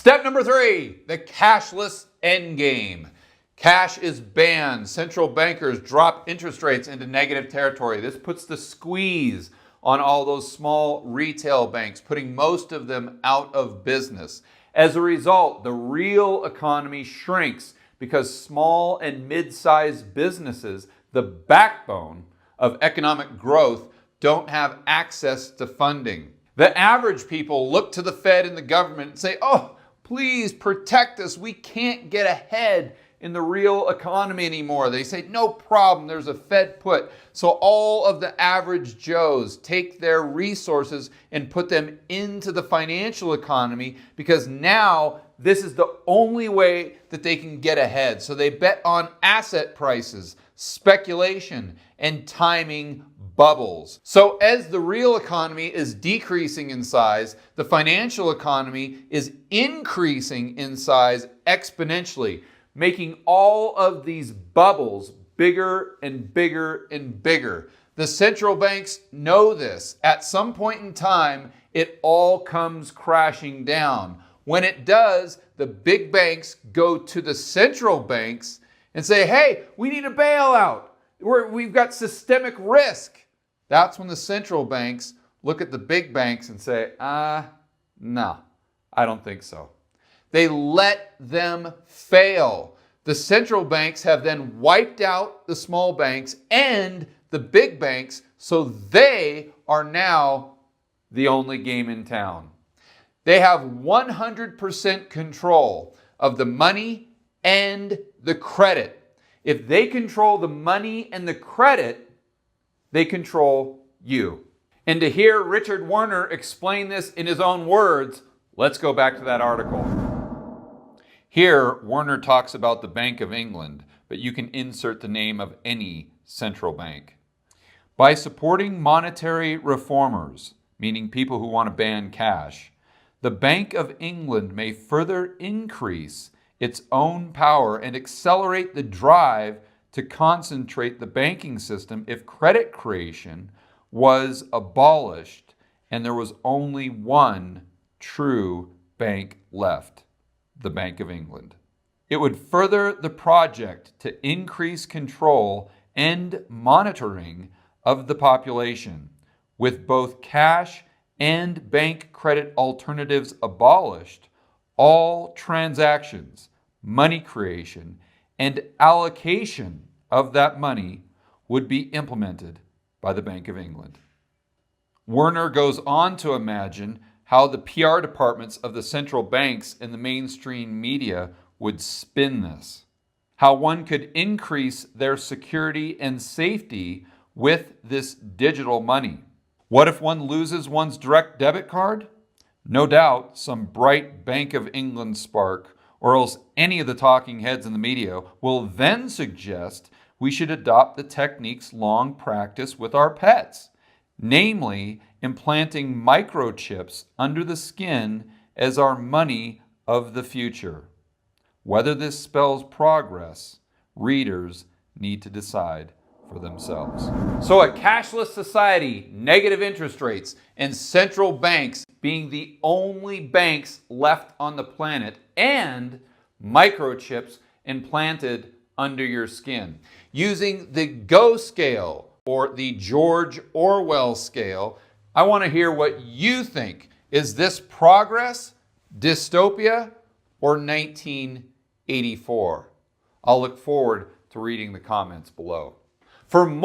Step number 3, the cashless end game. Cash is banned. Central bankers drop interest rates into negative territory. This puts the squeeze on all those small retail banks, putting most of them out of business. As a result, the real economy shrinks because small and mid-sized businesses, the backbone of economic growth, don't have access to funding. The average people look to the Fed and the government and say, "Oh, please protect us. We can't get ahead in the real economy anymore." They say, "No problem, there's a Fed put." So all of the average Joes take their resources and put them into the financial economy because now this is the only way that they can get ahead. So they bet on asset prices, speculation, and timing bubbles. So as the real economy is decreasing in size, the financial economy is increasing in size exponentially, making all of these bubbles bigger and bigger and bigger. The central banks know this. At some point in time, it all comes crashing down. When it does, the big banks go to the central banks and say, "Hey, we need a bailout. We've got systemic risk." That's when the central banks look at the big banks and say, no, I don't think so. They let them fail. The central banks have then wiped out the small banks and the big banks, so they are now the only game in town. They have 100% control of the money and the credit. If they control the money and the credit, they control you. And to hear Richard Werner explain this in his own words, let's go back to that article. Here, Werner talks about the Bank of England, but you can insert the name of any central bank. By supporting monetary reformers, meaning people who want to ban cash, the Bank of England may further increase its own power and accelerate the drive to concentrate the banking system if credit creation was abolished and there was only one true bank left, the Bank of England. It would further the project to increase control and monitoring of the population. With both cash and bank credit alternatives abolished, all transactions, money creation, and allocation of that money would be implemented by the Bank of England. Werner goes on to imagine how the PR departments of the central banks and the mainstream media would spin this, how one could increase their security and safety with this digital money. What if one loses one's direct debit card? No doubt some bright Bank of England spark or else any of the talking heads in the media will then suggest we should adopt the techniques long practiced with our pets, namely implanting microchips under the skin as our money of the future. Whether this spells progress, readers need to decide for themselves. So a cashless society, negative interest rates, and central banks being the only banks left on the planet, and microchips implanted under your skin. Using the GO scale or the George Orwell scale, I want to hear what you think. Is this progress, dystopia, or 1984? I'll look forward to reading the comments below. For more